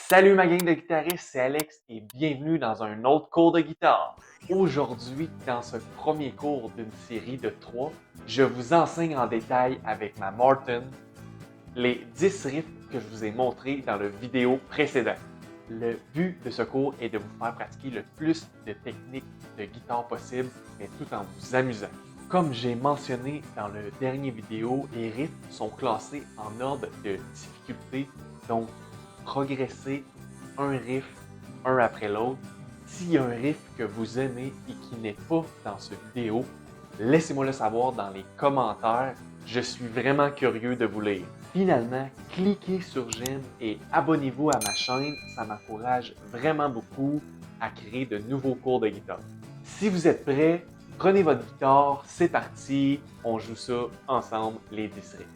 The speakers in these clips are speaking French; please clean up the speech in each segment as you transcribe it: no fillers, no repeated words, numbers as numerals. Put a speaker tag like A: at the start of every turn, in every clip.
A: Salut ma gang de guitaristes, c'est Alex et bienvenue dans un autre cours de guitare. Aujourd'hui, dans ce premier cours d'une série de 3, je vous enseigne en détail avec ma Martin les 10 riffs que je vous ai montrés dans la vidéo précédente. Le but de ce cours est de vous faire pratiquer le plus de techniques de guitare possible, mais tout en vous amusant. Comme j'ai mentionné dans le dernier vidéo, les riffs sont classés en ordre de difficulté, donc progressez un riff un après l'autre. S'il y a un riff que vous aimez et qui n'est pas dans cette vidéo, laissez-moi le savoir dans les commentaires. Je suis vraiment curieux de vous lire. Finalement, cliquez sur j'aime et abonnez-vous à ma chaîne. Ça m'encourage vraiment beaucoup à créer de nouveaux cours de guitare. Si vous êtes prêts, prenez votre guitare, c'est parti. On joue ça ensemble, les 10 riffs.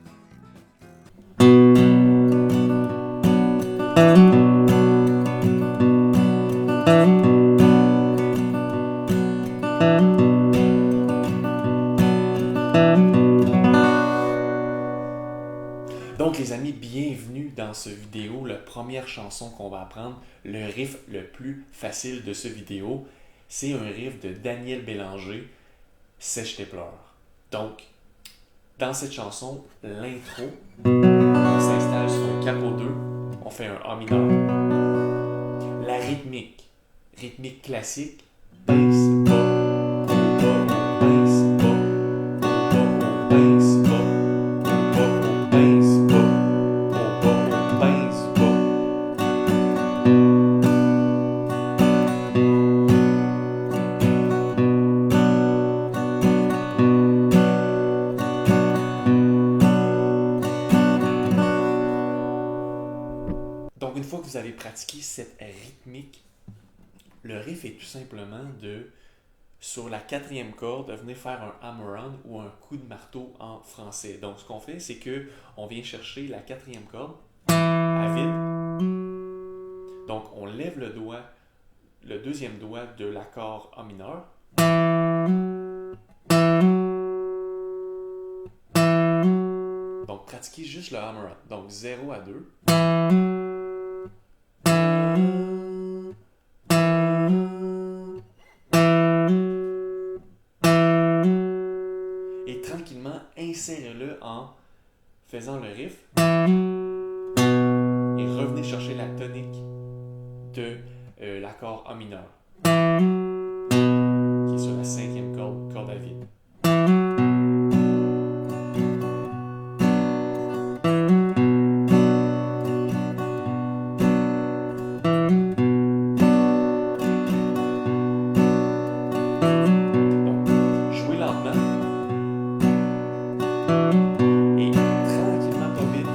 A: Donc les amis, bienvenue dans cette vidéo, la première chanson qu'on va apprendre, le riff le plus facile de cette vidéo, c'est un riff de Daniel Bélanger, Sèche tes pleurs. Donc, dans cette chanson, l'intro, on s'installe sur un capo 2, on fait un A mineur. La rythmique classique, basse, bas, bas, basse, bas, bas, basse, bas, basse, bas, basse, bas. Donc, une fois que vous avez pratiqué cette rythmique, le riff est tout simplement sur la quatrième corde, de venir faire un hammer-on ou un coup de marteau en français. Donc, ce qu'on fait, c'est qu'on vient chercher la quatrième corde à vide. Donc, on lève le deuxième doigt de l'accord A mineur. Donc, pratiquez juste le hammer-on. Donc, 0 à 2. Et tranquillement, insérez-le en faisant le riff et revenez chercher la tonique de l'accord A mineur qui est sur la cinquième corde à vide. Donc, jouez lentement et tranquillement pas vite.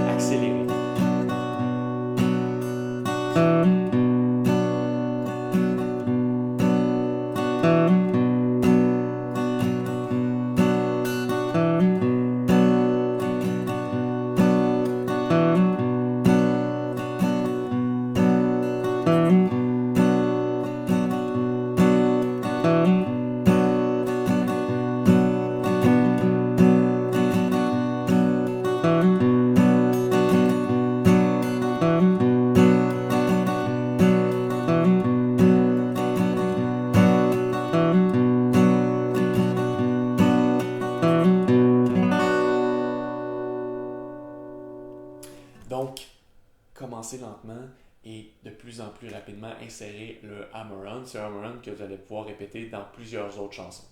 A: Accélérez. Donc, commencez lentement et de plus en plus rapidement insérer le hammer-on. C'est un hammer-on que vous allez pouvoir répéter dans plusieurs autres chansons.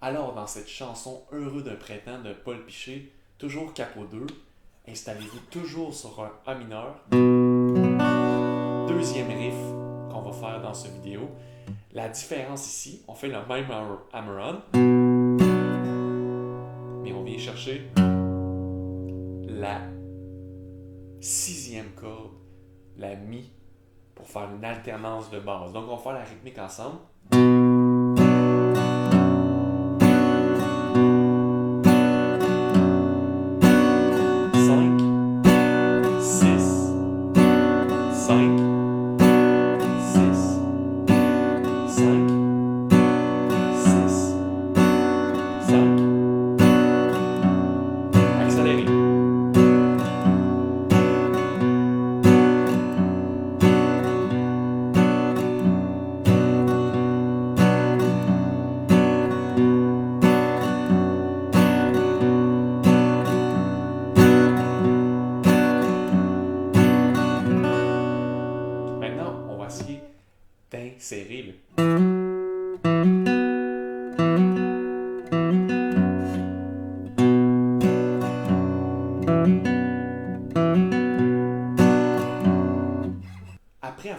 A: Alors, dans cette chanson Heureux d'un printemps de Paul Piché, toujours capo 2, installez-vous toujours sur un A mineur. Deuxième riff qu'on va faire dans cette vidéo. La différence ici, on fait le même hammer-on, mais on vient chercher la sixième corde, la Mi, pour faire une alternance de basse. Donc, on va faire la rythmique ensemble.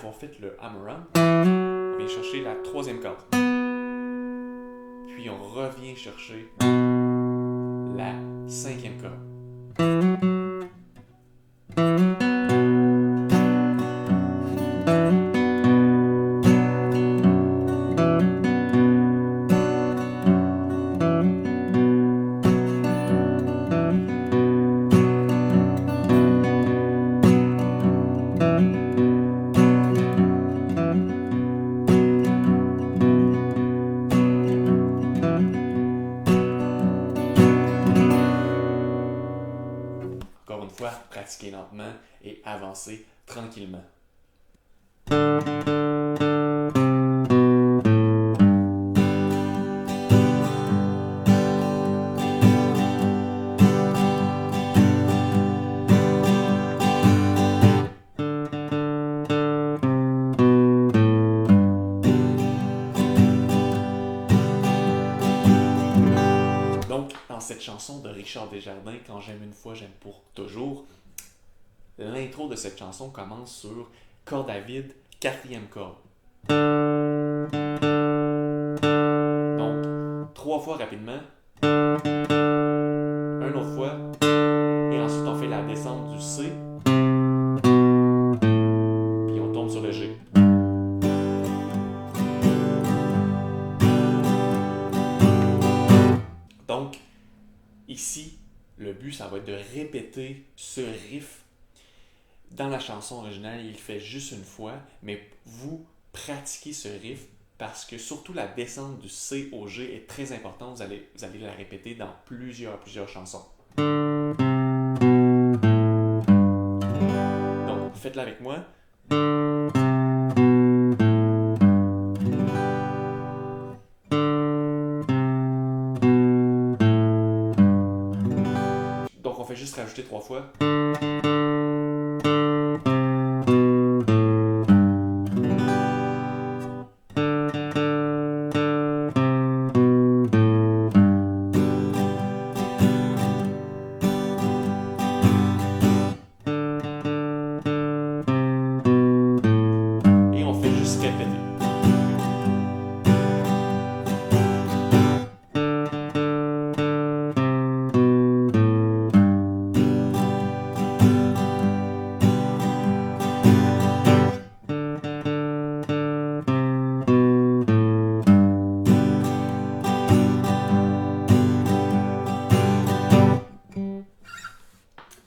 A: avoir fait le hammer-on, on vient chercher la troisième corde. Puis on revient chercher la cinquième corde. Encore une fois, pratiquez lentement et avancez tranquillement. Donc, dans cette chanson de Richard Desjardins, Quand j'aime une fois, j'aime pour toujours, l'intro de cette chanson commence sur corde à vide, quatrième corde. Donc, 3 fois rapidement, une autre fois, et ensuite on fait la descente du C, puis on tombe sur le G. Donc, ici, le but, ça va être de répéter ce riff. Dans la chanson originale, il fait juste une fois, mais vous pratiquez ce riff parce que surtout la descente du C au G est très importante. Vous allez la répéter dans plusieurs chansons. Donc, faites-la avec moi. Donc, on fait juste rajouter 3 fois.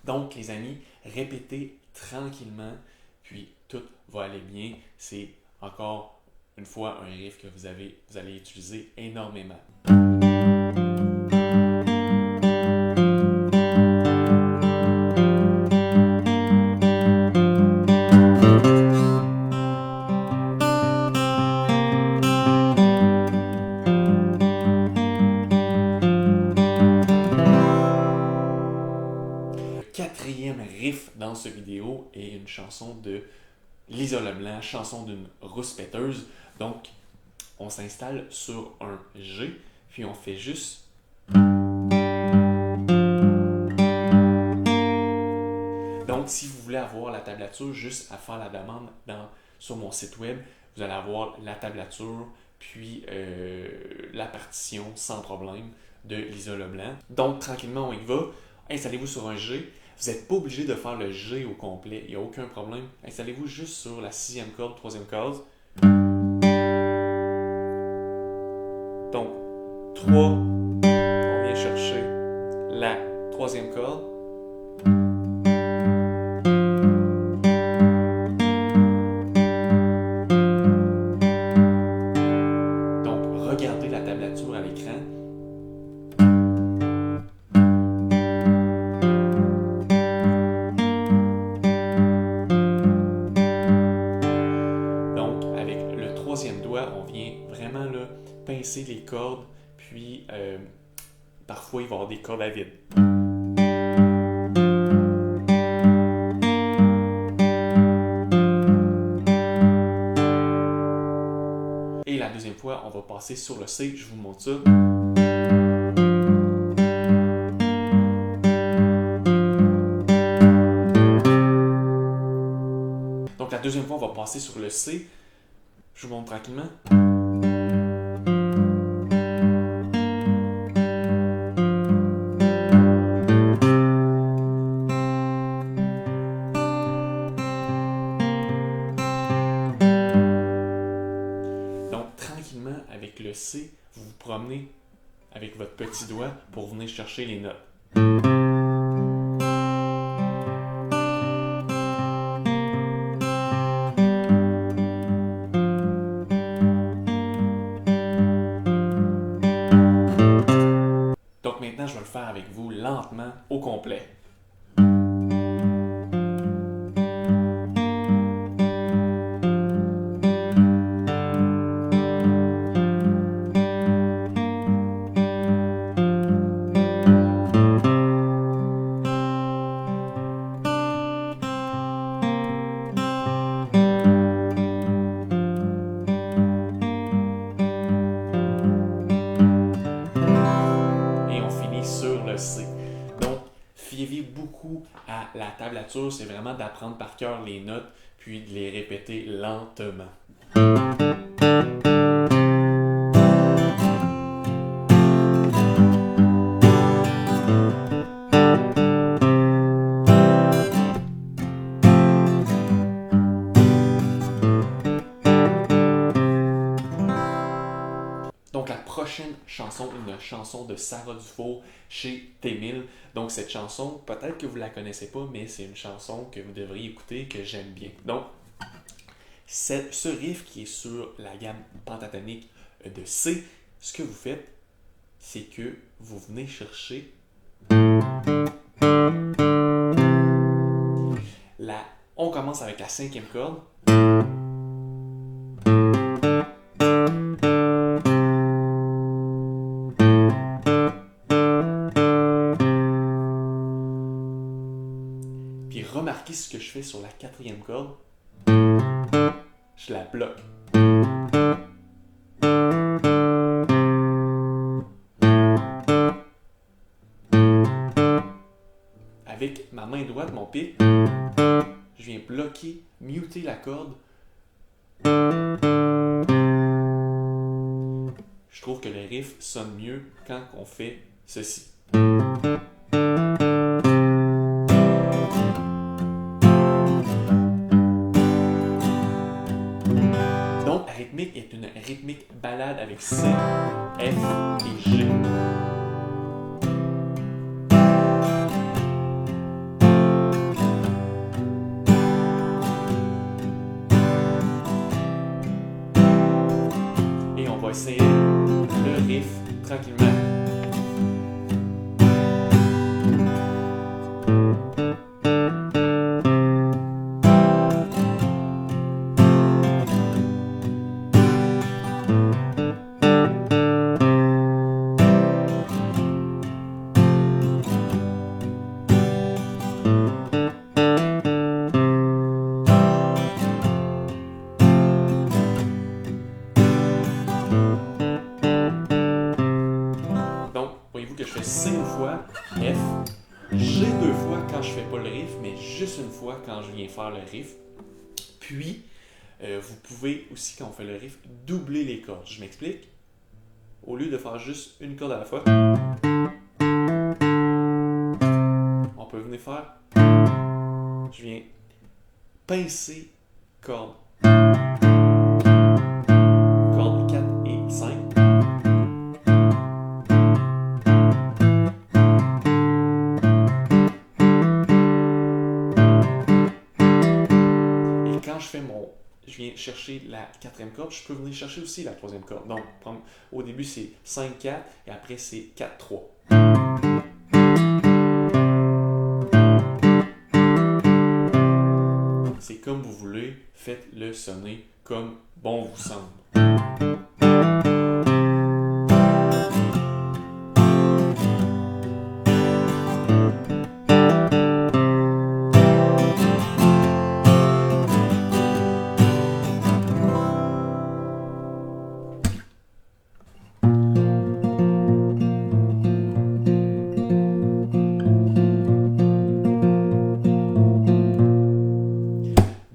A: Donc, les amis, répétez tranquillement, puis tout va aller bien. C'est encore une fois un riff que vous allez utiliser énormément. Quatrième riff dans cette vidéo est une chanson de Lisa Leblanc, chanson d'une rouspéteuse. Donc, on s'installe sur un G, puis on fait juste... Donc, si vous voulez avoir la tablature, juste à faire la demande sur mon site web, vous allez avoir la tablature, puis la partition sans problème de Lisa Leblanc. Donc, tranquillement, on y va. Installez-vous sur un G. Vous n'êtes pas obligé de faire le G au complet, il n'y a aucun problème. Installez-vous juste sur la sixième corde, troisième corde. Donc, 3, on vient chercher la troisième corde. Donc, regardez la tablature à l'écran. On vient vraiment là, pincer les cordes, puis parfois il va y avoir des cordes à vide. Et la deuxième fois, on va passer sur le C, je vous montre ça. Donc la deuxième fois, on va
B: va passer sur le C. Je vous montre tranquillement. Donc, tranquillement, avec le C, vous vous promenez avec votre petit doigt pour venir chercher les notes. Donc maintenant, je vais le faire avec vous lentement, au complet. Et on finit sur le C. Donc, fiez-vous beaucoup à la tablature, c'est vraiment d'apprendre par cœur les notes, puis de les répéter lentement. Donc la prochaine chanson, une chanson de Sarah Dufour chez T-1000. Donc cette chanson, peut-être que vous ne la connaissez pas, mais c'est une chanson que vous devriez écouter, que j'aime bien. Donc, ce riff qui est sur la gamme pentatonique de C, ce que vous faites, c'est que vous venez chercher on commence avec la 5e corde. Puis remarquez ce que je fais sur la 4e corde. Je la bloque. Avec ma main droite, mon pic, je viens bloquer, muter la corde. Je trouve que le riff sonne mieux quand on fait ceci. Donc, la rythmique est une rythmique balade avec C, F et G. Et on va essayer le riff tranquillement. Donc, voyez-vous que je fais C une fois, F, G 2 fois quand je fais pas le riff, mais juste une fois quand je viens faire le riff. Puis, vous pouvez aussi, quand on fait le riff, doubler les cordes. Je m'explique. Au lieu de faire juste une corde à la fois, on peut venir faire. Je viens pincer corde. Corde 4 et 5. Je viens chercher la 4e corde, je peux venir chercher aussi la 3e corde. Donc, au début, c'est 5-4 et après, c'est 4-3. C'est comme vous voulez, faites-le sonner comme bon vous semble.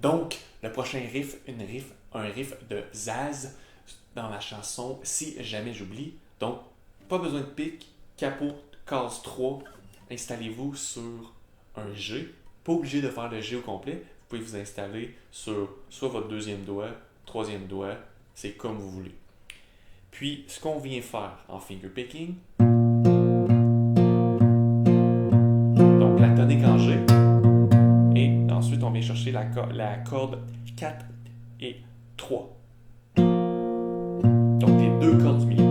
B: Donc, le prochain un riff de Zaz dans la chanson Si jamais j'oublie. Donc, pas besoin de pic, capot, case 3, installez-vous sur un G. Pas obligé de faire le G au complet, vous pouvez vous installer sur soit votre deuxième doigt, troisième doigt, c'est comme vous voulez. Puis, ce qu'on vient faire en finger picking, donc la tonique en G, et ensuite on vient chercher la corde 4 et 3. Donc les deux cordes du milieu.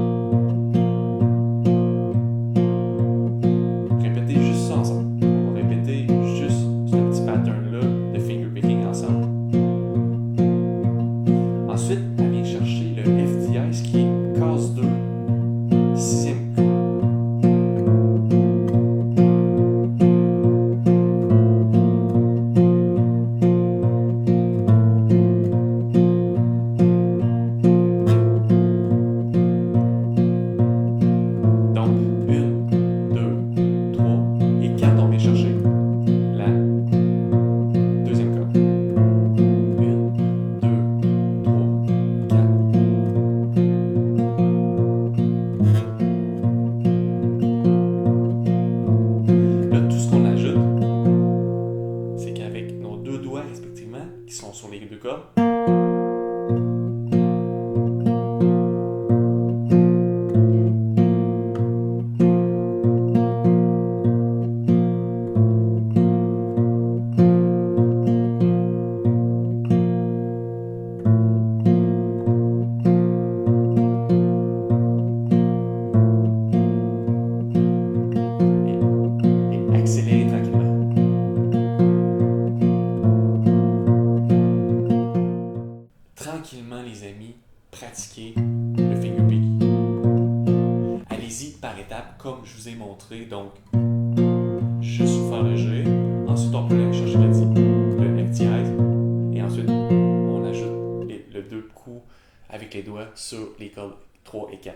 B: Répétez juste ça ensemble. On va répéter juste ce petit pattern-là de finger picking ensemble. Ensuite, elle vient chercher le F dièse qui est case 2, sixième. Sur les deux cordes. Et accélérez tranquillement. Tranquillement, les amis, pratiquez le finger picking. Allez-y par étapes, comme je vous ai montré. Donc, juste faire le G. Ensuite, on peut aller chercher le F dièse. Et ensuite, on ajoute le deux coups avec les doigts sur les cordes 3 et 4.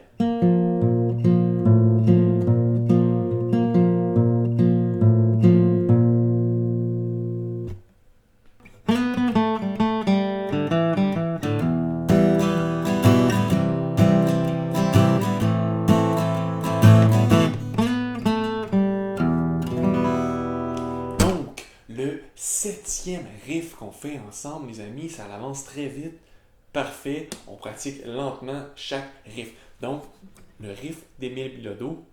B: Le 7e riff qu'on fait ensemble, les amis, ça avance très vite. Parfait. On pratique lentement chaque riff. Donc, le riff d'Émile Bilodeau.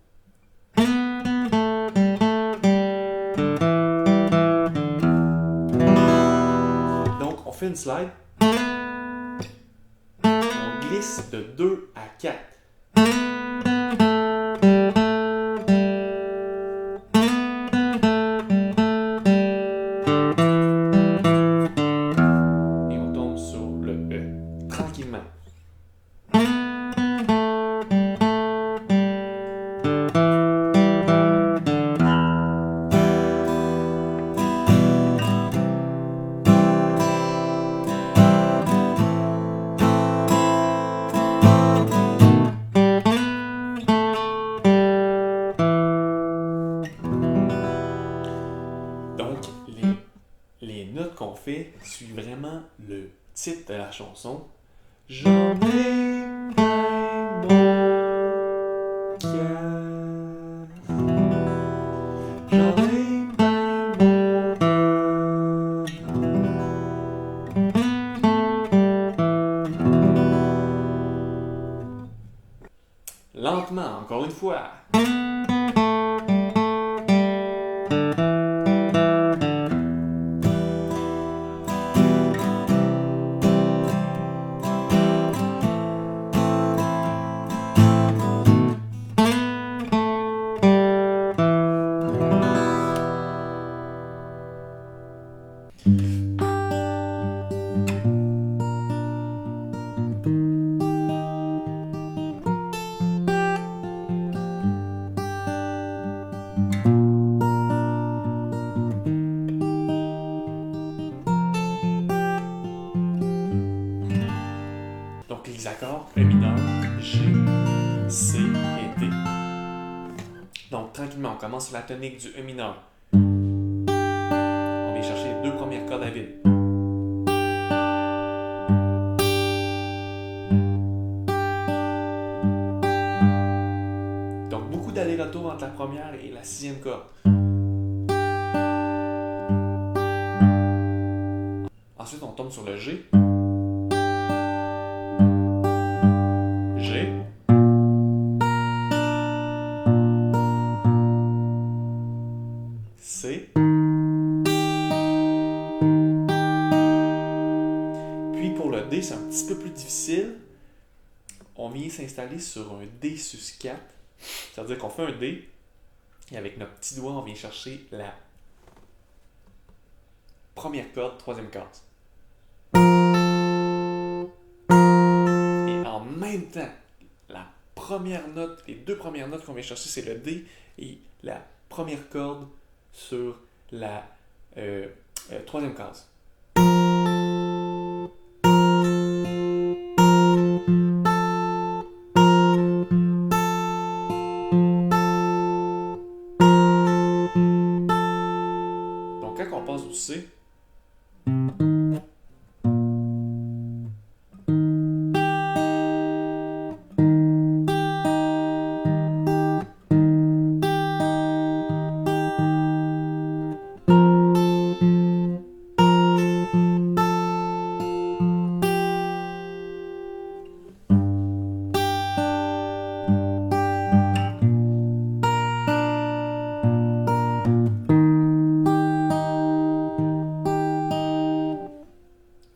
B: Donc, on fait une slide. On glisse de 2 à 4. Tranquillement. Donc, les notes qu'on fait suivent vraiment le titre de la chanson. J'en ai plein mon cœur. J'en ai plein mon cœur. Lentement, encore une fois. Donc les accords E mineur, G, C et D. Donc tranquillement, on commence sur la tonique du E mineur. On vient chercher les deux premières cordes à vide. tour entre la première et la sixième corde. Ensuite, on tombe sur le G. G. C. Puis pour le D, c'est un petit peu plus difficile. On vient s'installer sur un D sus 4. C'est-à-dire qu'on fait un D et avec notre petit doigt, on vient chercher la première corde, troisième case. Et en même temps, la première note, les deux premières notes qu'on vient chercher, c'est le D et la première corde sur la troisième case. Donc quand on passe au C,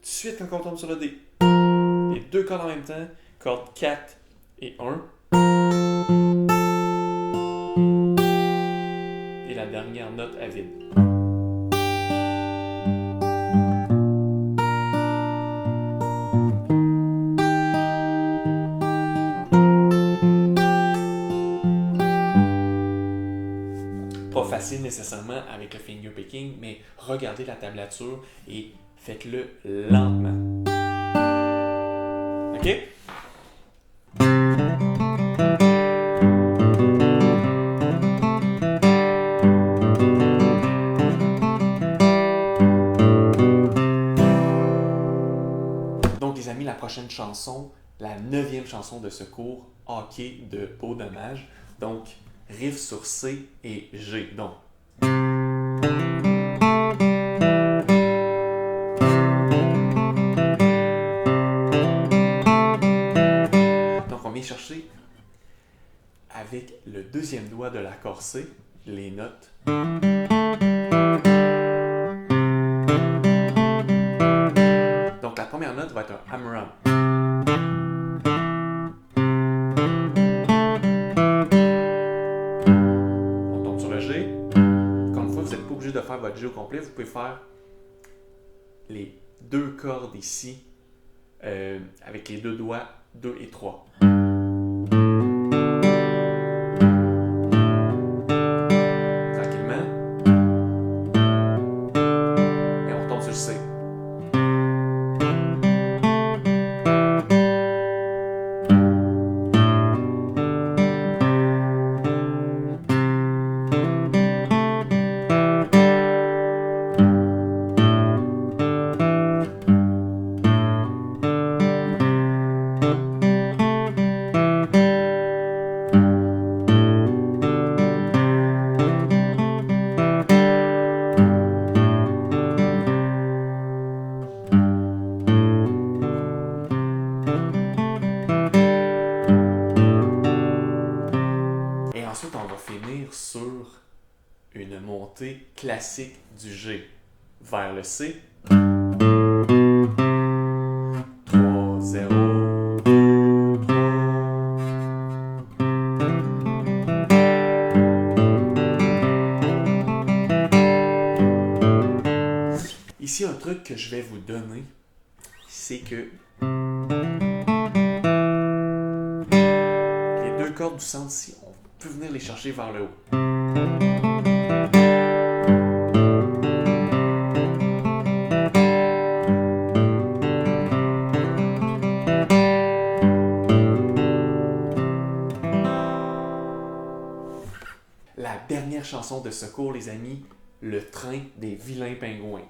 B: suite, quand on tombe sur le D, les deux cordes en même temps, corde 4 et 1. Et la dernière note à vide. Pas facile nécessairement avec le finger picking, mais regardez la tablature et faites-le lentement. OK? Donc, les amis, la prochaine chanson, la 9e chanson de ce cours, Hockey de Beau Dommage. Donc, riff sur C et G. Donc, on vient chercher avec le deuxième doigt de l'accord C les notes. Donc, la première note va être un hammer-on. De faire votre G au complet, vous pouvez faire les deux cordes ici avec les deux doigts 2 et 3. Tranquillement. Et on retombe sur le C. Ensuite, on va finir sur une montée classique du G vers le C. 3, 0, 2, 3. Ici, un truc que je vais vous donner, c'est que les deux cordes du centre ici, on peut venir les chercher vers le haut. La dernière chanson de ce cours, les amis, Le train des vilains pingouins.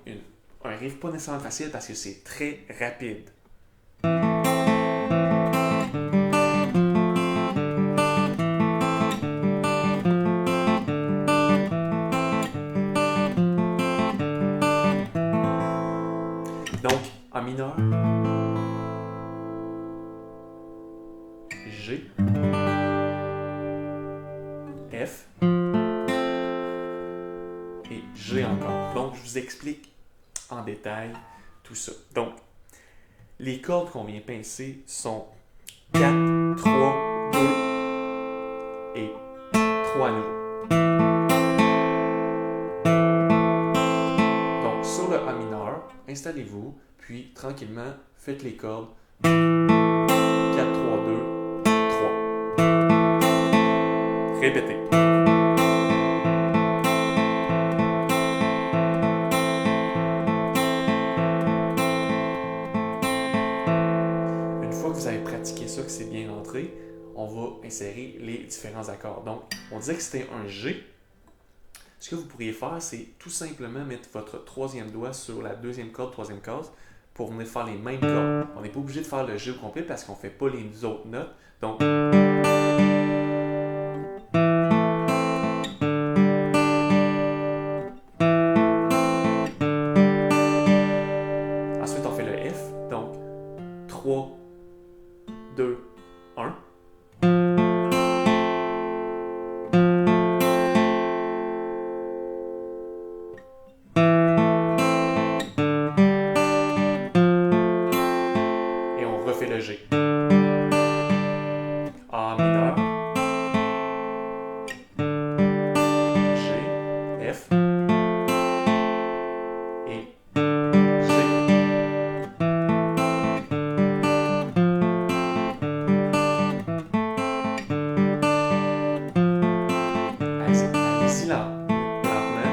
B: Un riff pas nécessairement facile parce que c'est très rapide. F et G encore. Donc, je vous explique en détail tout ça. Donc, les cordes qu'on vient pincer sont 4, 3, 2 et 3 à nouveau. Donc, sur le A mineur, installez-vous, puis tranquillement, faites les cordes 4, 3, 2, 3. Répétez. Une fois que vous avez pratiqué ça, que c'est bien rentré, on va insérer les différents accords. Donc, on disait que c'était un G. Ce que vous pourriez faire, c'est tout simplement mettre votre troisième doigt sur la deuxième corde, troisième case, pour venir faire les mêmes cordes. On n'est pas obligé de faire le G au complet parce qu'on ne fait pas les autres notes. Donc, ensuite on fait le F. Donc, 3, 2, 1. Et on refait le G. A mineur. G, F. Et G. Allez-y lentement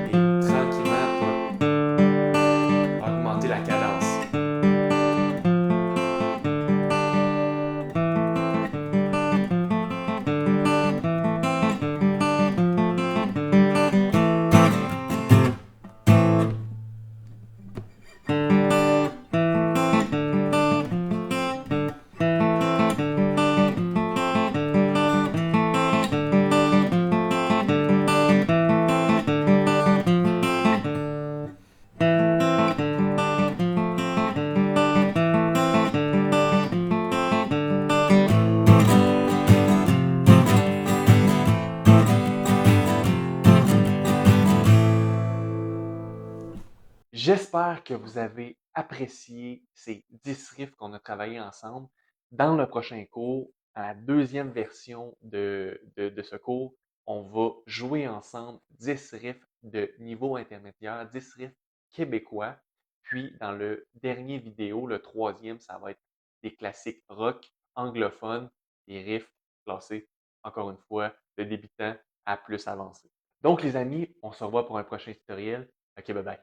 B: et tranquillement pour augmenter la cadence.
A: J'espère que vous avez apprécié ces 10 riffs qu'on a travaillés ensemble. Dans le prochain cours, à la deuxième version de ce cours, on va jouer ensemble 10 riffs de niveau intermédiaire, 10 riffs québécois. Puis dans le dernier vidéo, le troisième, ça va être des classiques rock anglophones, des riffs classés, encore une fois, de débutant à plus avancé. Donc les amis, on se revoit pour un prochain tutoriel. Ok, bye bye.